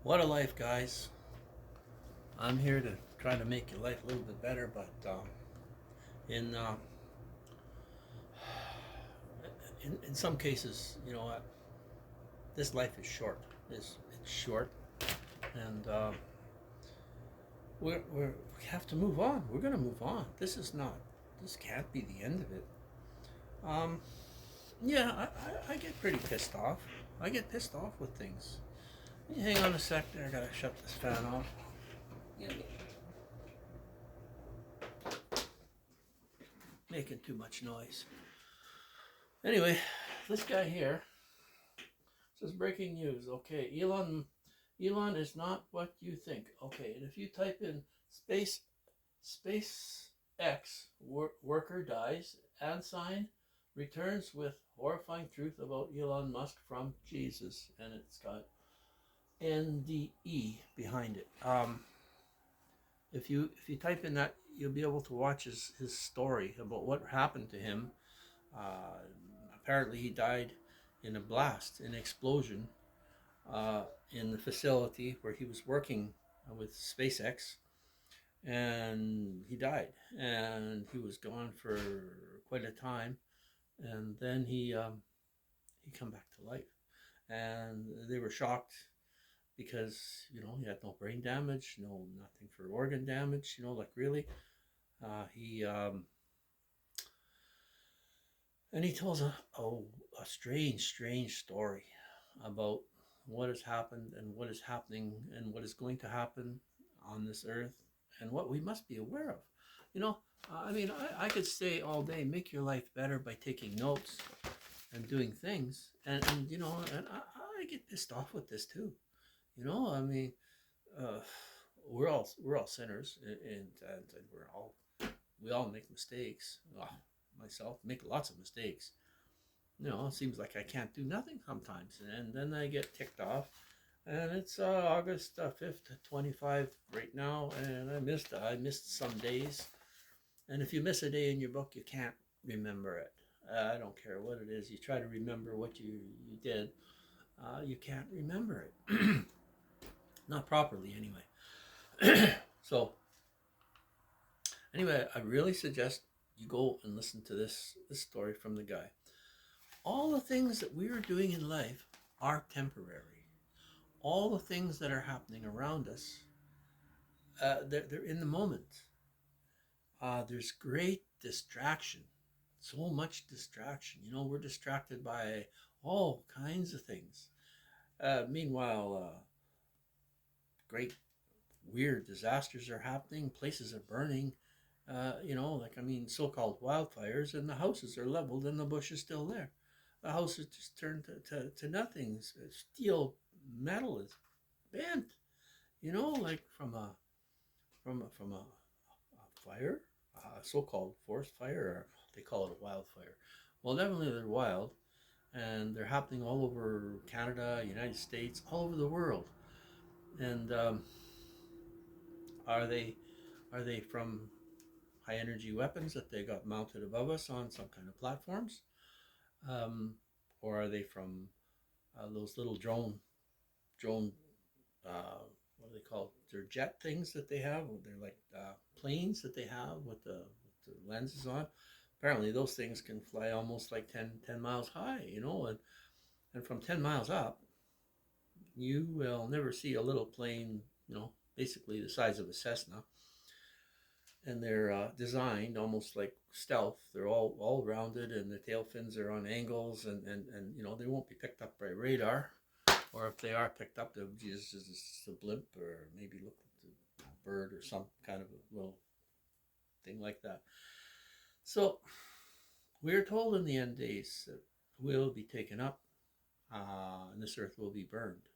What a life, guys. I'm here to try to make your life a little bit better, but in, uh, in some cases, you know what? This life is short. It's short, and we have to move on. We're gonna move on. This can't be the end of it. Um, yeah, I get pretty pissed off. I get pissed off with things. Hang on a sec there. I gotta shut this fan off. Yeah, making too much noise. Anyway, this guy here says breaking news. Okay, Elon is not what you think. Okay, and if you type in SpaceX worker dies and sign returns with horrifying truth about Elon Musk from Jesus, and it's got NDE behind it. If you type in that, you'll be able to watch his story about what happened to him. Uh, Apparently, he died in a blast, an explosion in the facility where he was working with SpaceX, and he died. And he was gone for quite a time, and then he come back to life, and they were shocked because he had no brain damage, no nothing for organ damage. Like really, he and he tells a strange story about what has happened and what is happening and what is going to happen on this earth and what we must be aware of. You know, I mean, I could stay all day, make your life better by taking notes and doing things. And I get pissed off with this too. I mean, uh, we're all sinners, and we all make mistakes. Oh, myself make lots of mistakes. It seems like I can't do nothing sometimes, and then I get ticked off. And it's August 5th, 25 right now, and I missed some days. And if you miss a day in your book, you can't remember it. I don't care what it is. You try to remember what you did, you can't remember it. Not properly, anyway. So, anyway, I really suggest you go and listen to this story from the guy. All the things that we are doing in life are temporary. All the things that are happening around us, they're in the moment. There's great distraction, so much distraction. We're distracted by all kinds of things. Meanwhile, great weird disasters are happening, places are burning. So-called wildfires, and the houses are leveled, and the bush is still there. The house is just turned to nothing. Steel metal is bent. Like from a fire, so-called forest fire, or they call it a wildfire. Well, definitely they're wild, and they're happening all over Canada, United States, all over the world. And are they are they from high energy weapons that they got mounted above us on some kind of platforms, um, or are they from those little drone what do they call it? They're jet things that they have. They're like planes that they have with the lenses on. Apparently, those things can fly almost like 10 miles high, and from 10 miles up, you will never see a little plane, basically the size of a Cessna. And they're designed almost like stealth. They're all rounded, and the tail fins are on angles, and they won't be picked up by radar, or if they are picked up, they'll be just a blimp, or maybe look like a bird or some kind of a little thing like that. So we are told in the end days that we'll be taken up, and this earth will be burned.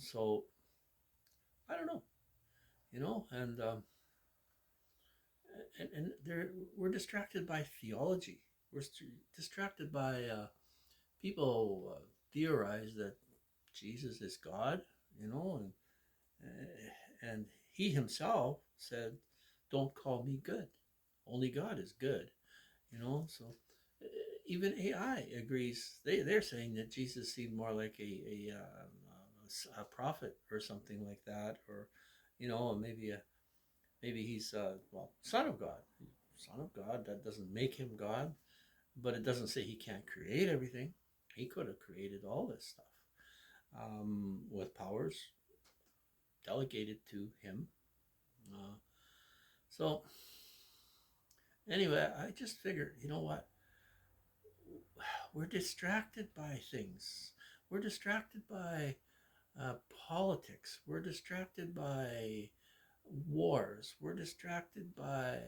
So I don't know, and we're distracted by theology. We're distracted by people theorize that Jesus is God, and he himself said, "Don't call me good. Only God is good." So uh, even AI agrees. They're saying that Jesus seemed more like a a prophet or something like that, or maybe he's son of God. Son of God, that doesn't make him God, but it doesn't say he can't create everything. He could have created all this stuff with powers delegated to him. Uh, so anyway, I just figured, you know what? We're distracted by things. We're distracted by uh, politics. We're distracted by wars. We're distracted by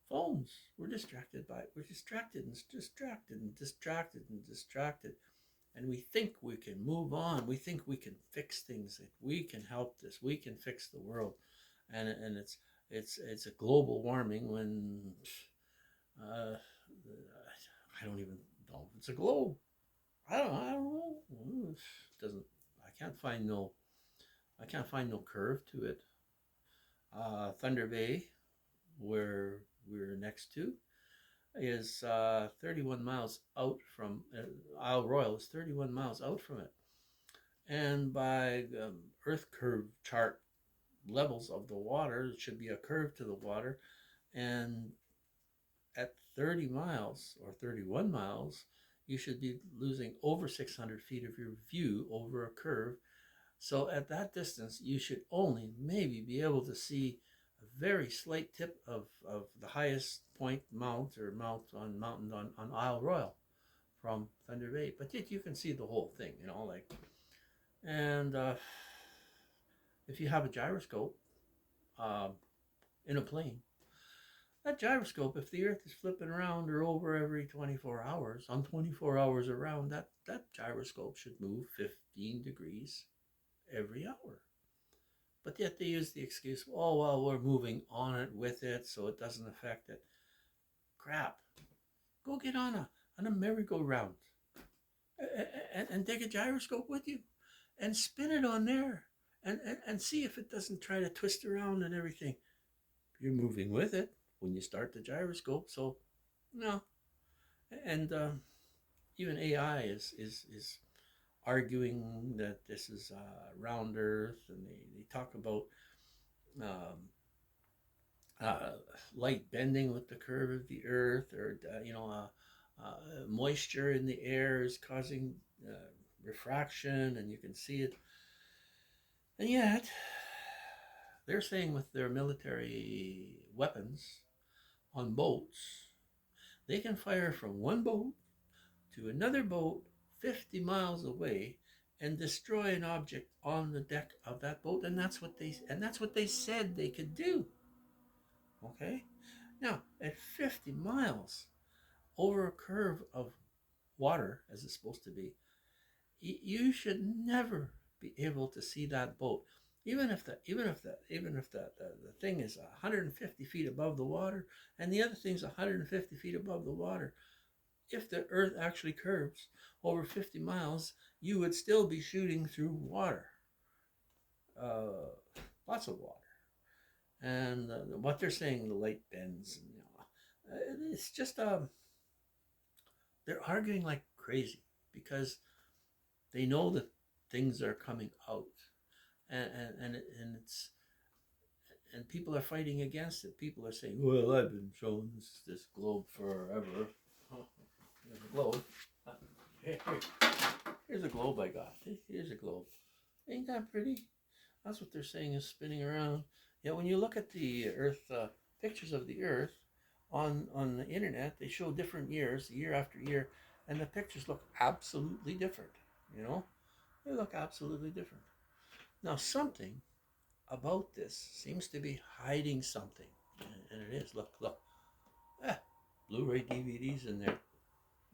phones. We're distracted and distracted and distracted and distracted. And we think we can move on. We think we can fix things. That we can help this. We can fix the world. And it's a global warming when uh, I don't even know if it's a globe. I don't know. It doesn't I can't find no curve to it. Thunder Bay, where we're next to, is 31 miles out from Isle Royal is 31 miles out from it, and by Earth curve chart levels of the water, it should be a curve to the water, and at 30 miles or 31 miles, you should be losing over 600 feet of your view over a curve. So at that distance, you should only maybe be able to see a very slight tip of the highest point mount or mount on mountain on Isle Royal from Thunder Bay. But yet you can see the whole thing, like, and if you have a gyroscope uh, in a plane, that gyroscope, if the Earth is flipping around or over every 24 hours, on 24 hours around, that gyroscope should move 15 degrees every hour. But yet they use the excuse, oh, well, we're moving on it with it, so it doesn't affect it. Crap. Go get on a merry-go-round and take a gyroscope with you and spin it on there and see if it doesn't try to twist around and everything. You're moving with it when you start the gyroscope, so no. And even AI is arguing that this is round Earth, and they talk about um, uh, light bending with the curve of the Earth, or moisture in the air is causing refraction, and you can see it. And yet, they're saying with their military weapons on boats, they can fire from one boat to another boat 50 miles away and destroy an object on the deck of that boat, and that's what they said they could do. Okay? Now, at 50 miles over a curve of water, as it's supposed to be, you should never be able to see that boat. Even if the thing is 150 feet above the water and the other thing's 150 feet above the water, if the Earth actually curves over 50 miles, you would still be shooting through water, lots of water. And what they're saying, the light bends, it's just they're arguing like crazy because they know that things are coming out, and it's and people are fighting against it. People are saying, "Well, I've been showing this globe forever." Oh, here's a globe. Here's a globe I got. Here's a globe. Ain't that pretty? That's what they're saying is spinning around. Yeah, when you look at the Earth pictures of the Earth on the internet, they show different years, year after year, and the pictures look absolutely different. They look absolutely different. Now, something about this seems to be hiding something, and it is. Look. Blu-ray DVDs in there.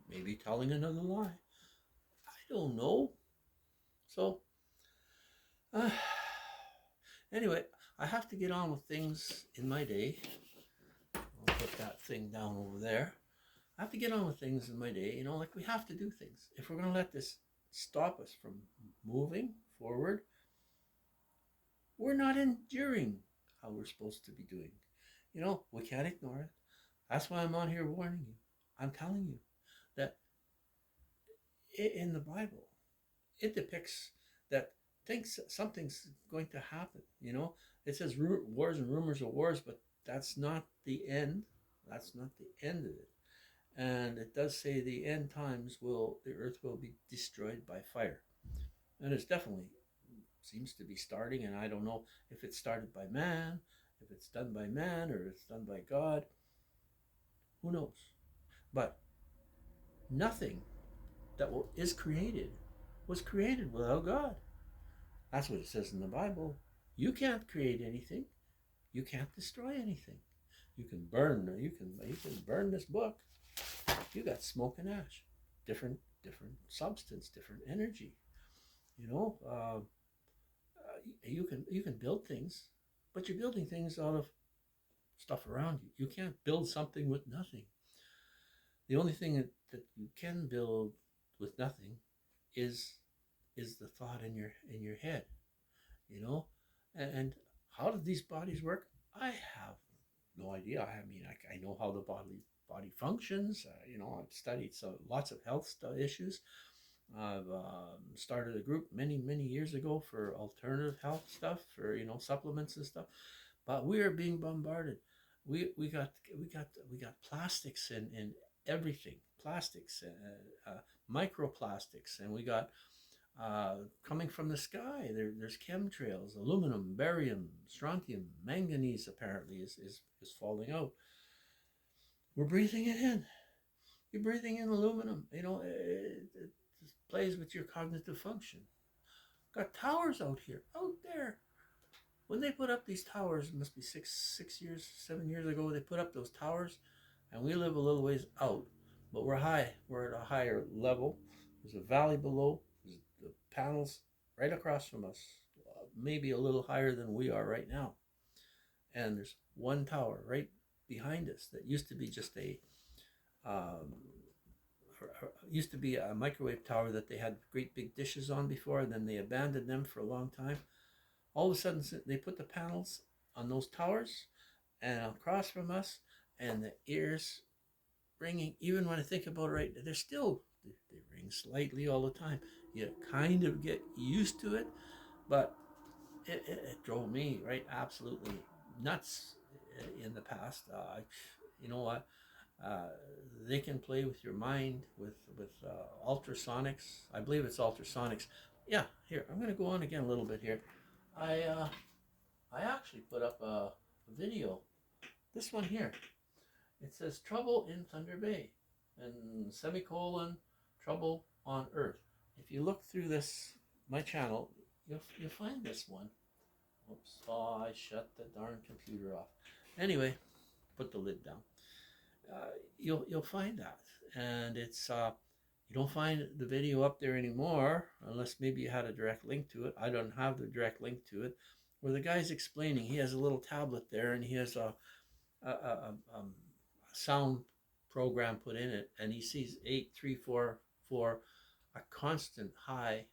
Maybe telling another lie. I don't know. So, anyway, I have to get on with things in my day. I'll put that thing down over there. I have to get on with things in my day. Like we have to do things. If we're going to let this stop us from moving forward, we're not enduring how we're supposed to be doing. We can't ignore it. That's why I'm on here warning you. I'm telling you that in the Bible, it depicts that thinks something's going to happen. It says wars and rumors of wars, but that's not the end. That's not the end of it. And it does say the end times the earth will be destroyed by fire. And it's definitely seems to be starting. And I don't know if it's started by man, if it's done by man, or it's done by God. Who knows? But nothing that is created was created without God. That's what it says in the Bible. You can't create anything. You can't destroy anything. You can burn. You can burn this book. You got smoke and ash, different substance, different energy. You know, you can build things, but you're building things out of stuff around you. You can't build something with nothing. The only thing that you can build with nothing is the thought in your head. And how do these bodies work? I have no idea. I mean, I know how the body functions. I've studied lots of health issues. I've started a group many years ago for alternative health stuff, for supplements and stuff. But we are being bombarded. We got plastics in everything. Plastics, microplastics, and we got coming from the sky. There's chemtrails, aluminum, barium, strontium, manganese. Apparently is falling out. We're breathing it in. You're breathing in aluminum. It plays with your cognitive function. Got towers out there. When they put up these towers, it must be 7 years ago, they put up those towers, and we live a little ways out, but we're high. We're at a higher level. There's a valley below. There's the panels right across from us, maybe a little higher than we are right now. And there's one tower right behind us that used to be just used to be a microwave tower that they had great big dishes on before, and then they abandoned them for a long time. All of a sudden, they put the panels on those towers and across from us, and the ears ringing. Even when I think about it, right, they ring slightly all the time. You kind of get used to it, but it drove me right absolutely nuts in the past. You know what? They can play with your mind with ultrasonics. I believe it's ultrasonics. Yeah, here, I'm going to go on again a little bit here. I actually put up a video. This one here. It says trouble in Thunder Bay and semicolon trouble on Earth. If you look through my channel, you'll find this one. Oops, I shut the darn computer off. Anyway, put the lid down. You'll find that, and it's you don't find the video up there anymore unless maybe you had a direct link to it. I don't have the direct link to it. Where the guy's explaining, he has a little tablet there, and he has a sound program put in it, and he sees 8344, a constant high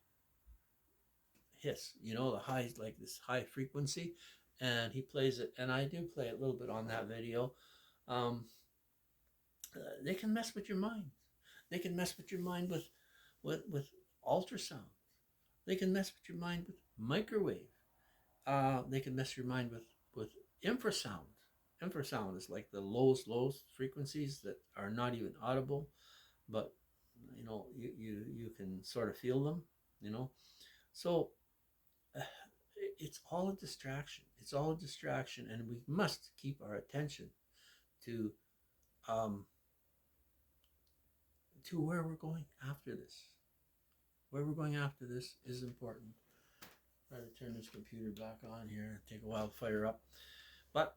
hiss. The high, like this high frequency, and he plays it, and I do play a little bit on that video. They can mess with your mind. They can mess with your mind with ultrasound. They can mess with your mind with microwave. They can mess your mind with infrasound. Infrasound is like the lowest frequencies that are not even audible, but you can sort of feel them. So it's all a distraction. It's all a distraction, and we must keep our attention to where we're going after this. Where we're going after this is important. Try to turn this computer back on here. Take a while to fire up. But,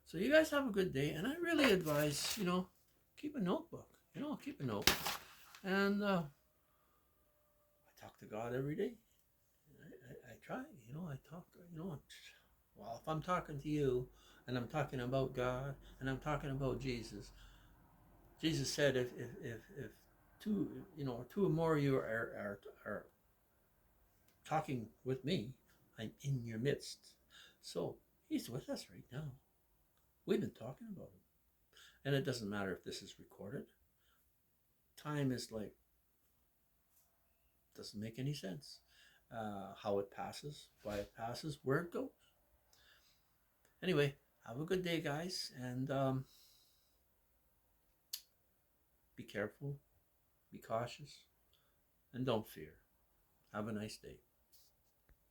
so you guys have a good day. And I really advise, keep a notebook. Keep a note. And I talk to God every day. I try, I talk, well, if I'm talking to you and I'm talking about God and I'm talking about Jesus said, if two or more of you are talking with me, I'm in your midst. So he's with us right now. We've been talking about him. And it doesn't matter if this is recorded. Time is doesn't make any sense. how it passes, why it passes, where it goes. Anyway, have a good day, guys, and be careful, be cautious, and don't fear. Have a nice day.